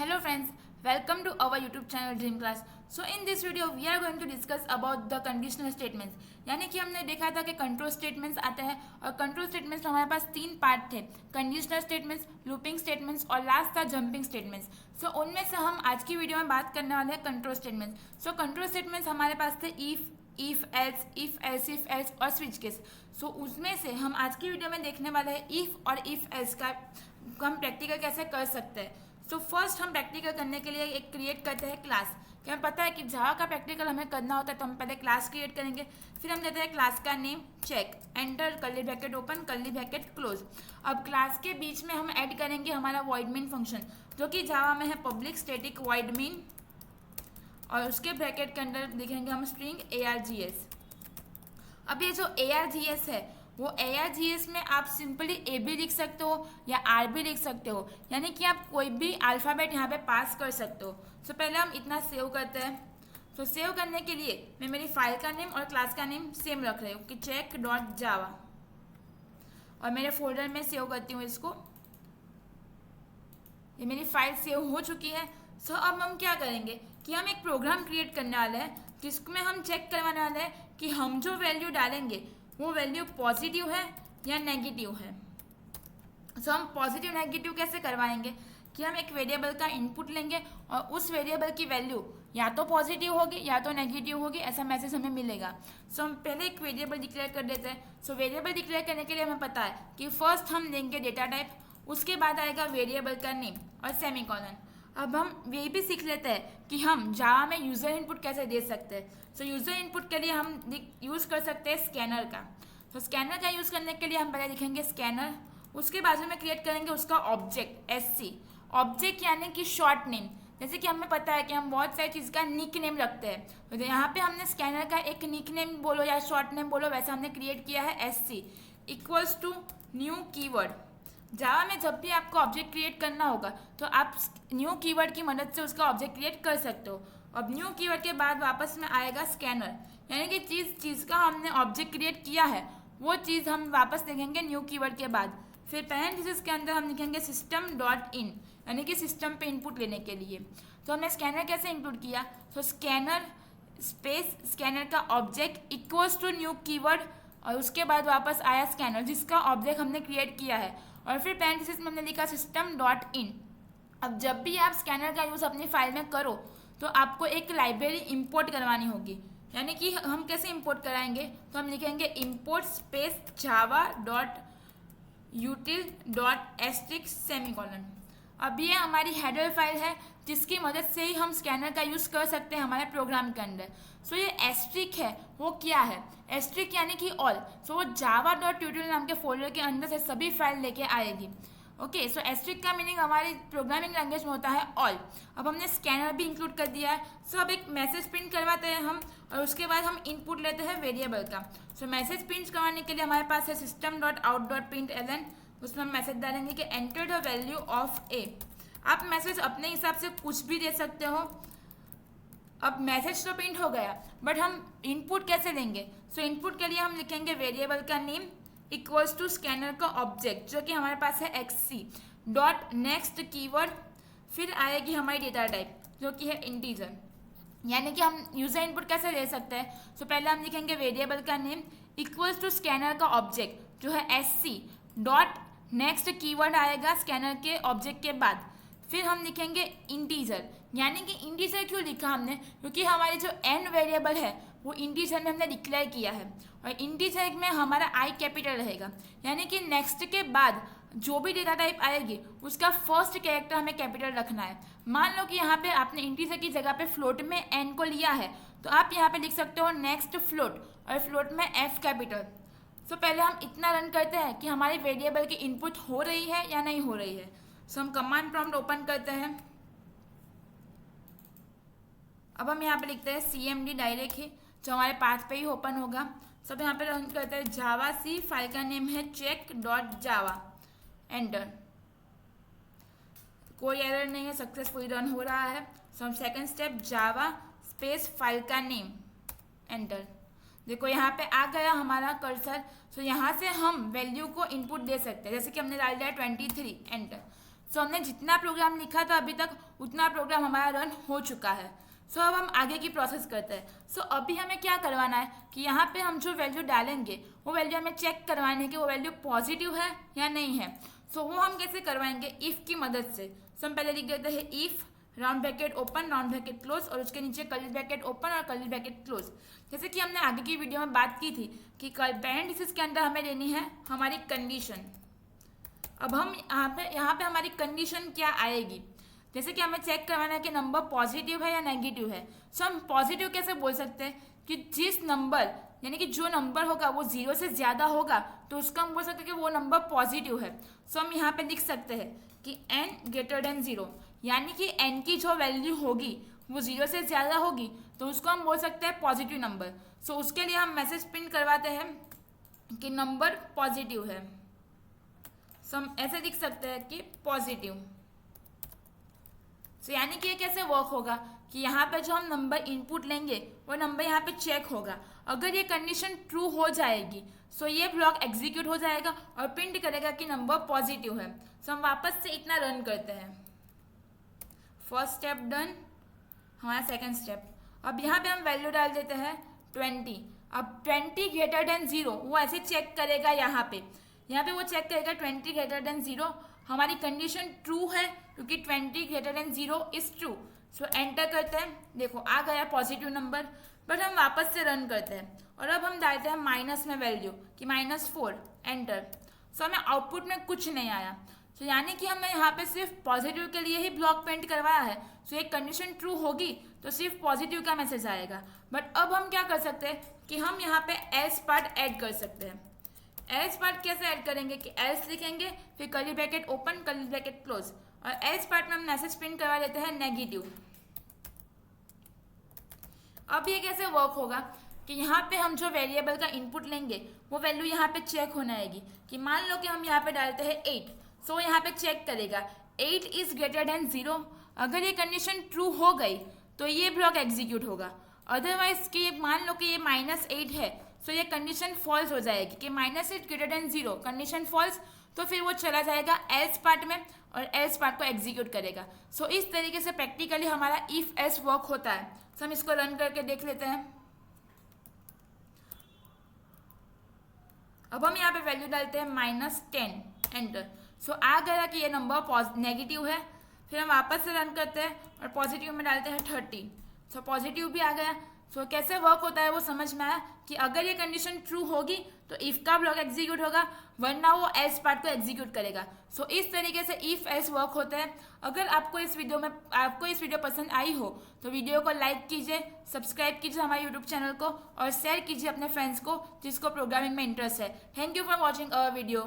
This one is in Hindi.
Hello friends, welcome to our YouTube channel Dream Class. So in this video we are going to discuss about the conditional statements. यानी कि हमने देखा था कि कंट्रोल स्टेटमेंट्स आते हैं और कंट्रोल स्टेटमेंट्स हमारे पास तीन पार्ट थे, कंडीशनल स्टेटमेंट्स, लूपिंग स्टेटमेंट्स और लास्ट था जंपिंग स्टेटमेंट्स. सो उनमें से हम आज की वीडियो में बात करने वाले हैं control statements. So control statements हमारे पास थे इफ एल्स और स्विच केस. सो उसमें से हम आज की वीडियो में देखने वाले हैं इफ और इफ एल्स का हम प्रैक्टिकल कैसे कर सकते हैं. तो फर्स्ट हम प्रैक्टिकल करने के लिए एक क्रिएट करते हैं क्लास. कि हमें पता है कि जावा का प्रैक्टिकल हमें करना होता है तो हम पहले क्लास क्रिएट करेंगे. फिर हम देते हैं क्लास का name check, enter, curly bracket open, curly bracket close. अब क्लास के बीच में हम ऐड करेंगे हमारा वॉइड मेन फंक्शन जो कि जावा में है पब्लिक स्टैटिक वॉइड मेन, और उसके ब्रैकेट के अंदर लिखेंगे हम स्ट्रिंग ARGS. अब ये जो ARGS है वो ARGS में आप सिंपली A भी लिख सकते हो या R भी लिख सकते हो, यानी कि आप कोई भी अल्फ़ाबेट यहाँ पे पास कर सकते हो. सो पहले हम इतना सेव करते हैं. तो सेव करने के लिए मैं मेरी फाइल का नेम और क्लास का नेम सेम रख रही हूँ कि check.java, और मेरे फोल्डर में सेव करती हूँ इसको. ये मेरी फाइल सेव हो चुकी है. सो अब हम क्या करेंगे कि हम एक प्रोग्राम क्रिएट करने वाले हैं जिसमें हम चेक करवाने वाले हैं कि हम जो वैल्यू डालेंगे वो वैल्यू पॉजिटिव है या नेगेटिव है. सो हम पॉजिटिव नेगेटिव कैसे करवाएंगे कि हम एक वेरिएबल का इनपुट लेंगे और उस वेरिएबल की वैल्यू या तो पॉजिटिव होगी या तो नेगेटिव होगी, ऐसा मैसेज हमें मिलेगा. सो हम पहले एक वेरिएबल डिक्लेयर कर देते हैं. सो वेरिएबल डिक्लेयर करने के लिए हमें पता है कि फर्स्ट हम लेंगे डेटा टाइप, उसके बाद आएगा वेरिएबल का नेम और सेमीकोलन. अब हम ये भी सीख लेते हैं कि हम जावा में यूज़र इनपुट कैसे दे सकते हैं. सो यूज़र इनपुट के लिए हम यूज़ कर सकते हैं स्कैनर का. तो स्कैनर का यूज़ करने के लिए हम पहले लिखेंगे स्कैनर, उसके बाजू में क्रिएट करेंगे उसका ऑब्जेक्ट SC. ऑब्जेक्ट यानी कि शॉर्ट नेम. जैसे कि हमें पता है कि हम बहुत सारी चीज़ का निक नेम रखते हैं, तो यहाँ पे हमने स्कैनर का एक निक नेम बोलो या शॉर्ट नेम बोलो वैसा हमने क्रिएट किया है SC equals to new keyword. Java में जब भी आपको ऑब्जेक्ट क्रिएट करना होगा तो आप न्यू कीवर्ड की मदद से उसका ऑब्जेक्ट क्रिएट कर सकते हो. अब न्यू कीवर्ड के बाद वापस में आएगा स्कैनर, यानी कि चीज़ का हमने ऑब्जेक्ट क्रिएट किया है वो चीज़ हम वापस लिखेंगे न्यू कीवर्ड के बाद. फिर पैरेंथेसिस के अंदर हम लिखेंगे system.in, यानी कि सिस्टम पे इनपुट लेने के लिए. तो हमने स्कैनर कैसे इनपुट किया, तो स्कैनर स्पेस स्कैनर का object equals to new keyword, और उसके बाद वापस आया स्कैनर जिसका ऑब्जेक्ट हमने क्रिएट किया है, और फिर पैरेंथेसिस में हमने लिखा system.in. अब जब भी आप स्कैनर का यूज़ अपनी फाइल में करो तो आपको एक लाइब्रेरी इंपोर्ट करवानी होगी. यानी कि हम कैसे इंपोर्ट कराएंगे, तो हम लिखेंगे इंपोर्ट स्पेस java.util.asterisk सेमीकोलन. अब ये हमारी हेडर फाइल है जिसकी मदद से ही हम स्कैनर का यूज़ कर सकते हैं हमारे प्रोग्राम के अंदर. सो ये एस्ट्रिक है वो क्या है, एस्ट्रिक यानी कि ऑल. सो वो java.util नाम के फोल्डर के अंदर से सभी फाइल लेके आएगी. ओके, सो एस्ट्रिक का मीनिंग हमारी प्रोग्रामिंग लैंग्वेज में होता है ऑल. अब हमने स्कैनर भी इंक्लूड कर दिया है. सो अब एक मैसेज प्रिंट करवाते हैं हम, और उसके बाद हम इनपुट लेते हैं वेरिएबल का. सो मैसेज प्रिंट करवाने के लिए हमारे पास है system.out.println. उसमें हम मैसेज डालेंगे कि enter the value of A. आप मैसेज अपने हिसाब से कुछ भी दे सकते हो. अब मैसेज तो प्रिंट हो गया बट हम इनपुट कैसे लेंगे. सो इनपुट के लिए हम लिखेंगे वेरिएबल का नेम इक्वल्स टू स्कैनर का ऑब्जेक्ट जो कि हमारे पास है XC डॉट नेक्स्ट कीवर्ड. फिर आएगी हमारी डेटा टाइप जो कि है इंटीजर. यानी कि हम यूज़र इनपुट कैसे ले सकते हैं. सो पहले हम लिखेंगे वेरिएबल का नेम इक्वल्स टू स्कैनर का ऑब्जेक्ट जो है SC डॉट नेक्स्ट कीवर्ड आएगा स्कैनर के ऑब्जेक्ट के बाद. फिर हम लिखेंगे इंटीजर. यानी कि इंटीजर क्यों लिखा हमने, क्योंकि हमारी जो n वेरिएबल है वो इंटीजर में हमने डिक्लेयर किया है, और इंटीजर में हमारा I कैपिटल रहेगा. यानी कि नेक्स्ट के बाद जो भी डेटा टाइप आएगी उसका फर्स्ट कैरेक्टर हमें कैपिटल रखना है. मान लो कि यहाँ पे आपने इंटीजर की जगह पे फ्लोट में n को लिया है तो आप यहाँ पे लिख सकते हो नेक्स्ट फ्लोट, और फ्लोट में F कैपिटल. सो पहले हम इतना रन करते हैं कि हमारी वेरिएबल की इनपुट हो रही है या नहीं हो रही है. सो हम कमांड प्रॉम्प्ट ओपन करते हैं. अब हम यहाँ पे लिखते हैं CMD डायरेक्ट ही जो हमारे पाथ पे ही ओपन होगा. सब यहाँ पे रन करते हैं जावा सी, फाइल का नेम है check.java, एंटर. कोई एरर नहीं है, सक्सेसफुली रन हो रहा है. सो हम second step Java space file का नेम, एंटर. देखो यहाँ पे आ गया हमारा कर्सर. सो यहाँ से हम वैल्यू को इनपुट दे सकते हैं, जैसे कि हमने डाल दिया 23, एंटर. सो हमने जितना प्रोग्राम लिखा था अभी तक उतना प्रोग्राम हमारा रन हो चुका है। सो अब हम आगे की प्रोसेस करते हैं। सो अभी हमें क्या करवाना है कि यहाँ पे हम जो वैल्यू डालेंगे वो वैल्यू हमें चेक करवाने है कि वो वैल्यू पॉजिटिव है या नहीं है। सो वो हम कैसे करवाएंगे, इफ़ की मदद से। सो हम पहले लिख देते हैं if round bracket open round bracket close और उसके नीचे कर्ली ब्रैकेट ओपन और कर्ली ब्रैकेट क्लोज। जैसे कि हमने आगे की वीडियो में बात की थी कि पैरेंथेसिस के अंदर हमें लेनी है हमारी कंडीशन। अब हम यहाँ पे हमारी कंडीशन क्या आएगी, जैसे कि हमें चेक करवाना है कि नंबर पॉजिटिव है या नेगेटिव है। सो हम पॉजिटिव कैसे बोल सकते हैं कि जिस नंबर यानी कि जो नंबर होगा वो 0 से ज़्यादा होगा तो उसका हम बोल सकते हैं कि वो नंबर पॉजिटिव है। सो हम यहाँ पे लिख सकते हैं कि n ग्रेटर देन 0, यानी कि n की जो वैल्यू होगी वो 0 से ज़्यादा होगी तो उसको हम बोल सकते हैं पॉजिटिव नंबर। सो उसके लिए हम मैसेज प्रिंट करवाते हैं कि नंबर पॉजिटिव है। सो हम ऐसे लिख सकते हैं कि पॉजिटिव। सो यानी कि ये कैसे वर्क होगा कि यहाँ पे जो हम नंबर इनपुट लेंगे वो नंबर यहाँ पे चेक होगा। अगर ये कंडीशन ट्रू हो जाएगी सो ये ब्लॉक एग्जीक्यूट हो जाएगा और प्रिंट करेगा कि नंबर पॉजिटिव है। सो हम वापस से इतना रन करते हैं। फर्स्ट स्टेप डन, हमारा सेकंड स्टेप। अब यहाँ पे हम वैल्यू डाल देते हैं 20। अब 20 ग्रेटर देन 0 वो ऐसे चेक करेगा, यहाँ पे वो चेक करेगा 20 ग्रेटर देन 0। हमारी कंडीशन ट्रू है क्योंकि 20 greater than 0 is true. So enter करते हैं, देखो आ गया पॉजिटिव नंबर। बट हम वापस से रन करते हैं और अब हम डालते हैं माइनस में वैल्यू कि -4, एंटर। सो हमें आउटपुट में कुछ नहीं आया। सो यानी कि हमें यहाँ पे सिर्फ पॉजिटिव के लिए ही ब्लॉक प्रिंट करवाया है। सो एक कंडीशन ट्रू होगी तो सिर्फ पॉजिटिव का मैसेज आएगा। बट अब हम क्या कर सकते हैं कि हम यहाँ पे एल्स पार्ट ऐड कर सकते हैं। एल्स पार्ट कैसे ऐड करेंगे कि एल्स लिखेंगे फिर curly bracket open curly bracket close और एल्स पार्ट में हम मैसेज प्रिंट करवा देते हैं नेगेटिव। अब ये कैसे वर्क होगा कि यहाँ पे हम जो वेरिएबल का इनपुट लेंगे वो वैल्यू यहाँ पे चेक होने आएगी कि मान लो कि हम यहाँ पे डालते हैं 8। सो यहाँ पे चेक करेगा 8 इज ग्रेटर देन 0। अगर ये कंडीशन ट्रू हो गई तो ये ब्लॉक एग्जीक्यूट होगा। अदरवाइज कि मान लो कि ये -8 है सो ये कंडीशन फॉल्स हो जाएगी कि -8 ग्रेटर देन 0, कंडीशन फॉल्स। तो फिर वो चला जाएगा एल्स पार्ट में और एल्स पार्ट को एग्जीक्यूट करेगा। सो इस तरीके से प्रैक्टिकली हमारा इफ एल्स वर्क होता है। सो हम इसको रन करके देख लेते हैं। अब हम यहाँ पे वैल्यू डालते हैं -10, एंटर। सो आ गया कि ये नंबर नेगेटिव है। फिर हम वापस से रन करते हैं और पॉजिटिव में डालते हैं 30। सो पॉजिटिव भी आ गया। सो कैसे वर्क होता है वो समझ में आया कि अगर ये कंडीशन ट्रू होगी तो इफ़ का ब्लॉक एग्जीक्यूट होगा, वरना वो एल्स पार्ट को एग्जीक्यूट करेगा। सो इस तरीके से इफ एल्स वर्क होता है। अगर आपको इस वीडियो पसंद आई हो तो वीडियो को लाइक कीजिए, सब्सक्राइब कीजिए हमारे यूट्यूब चैनल को और शेयर कीजिए अपने फ्रेंड्स को जिसको प्रोग्रामिंग में इंटरेस्ट है। Thank you for watching our video.